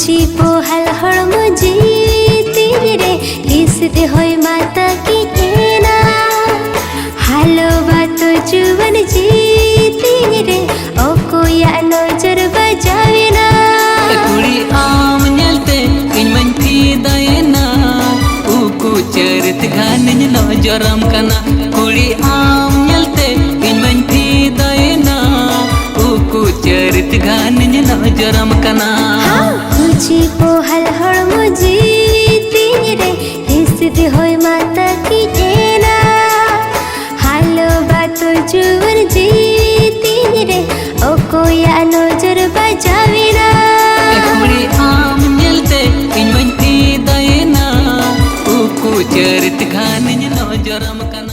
कुची Pohl हड़मो जीती रे इस दे होय माता की एना हालो बातो जुवन जीती रे ओ कोया नजर बजावे ना कुड़ी आम नलते इन मन थी दयना उकु चरित गान नजरम कना कुड़ी आम नलते इन मन थी दयना उकु चरित गान नजरम कना कुची पोहल हड़मो जीती रे इस दे होय माता की एना हालो बातो जुवन जीती रे ओ कोया नजर बजावे ना कुड़ी आम नलते इन मन थी दयना उकु चरित गान नजरम कना।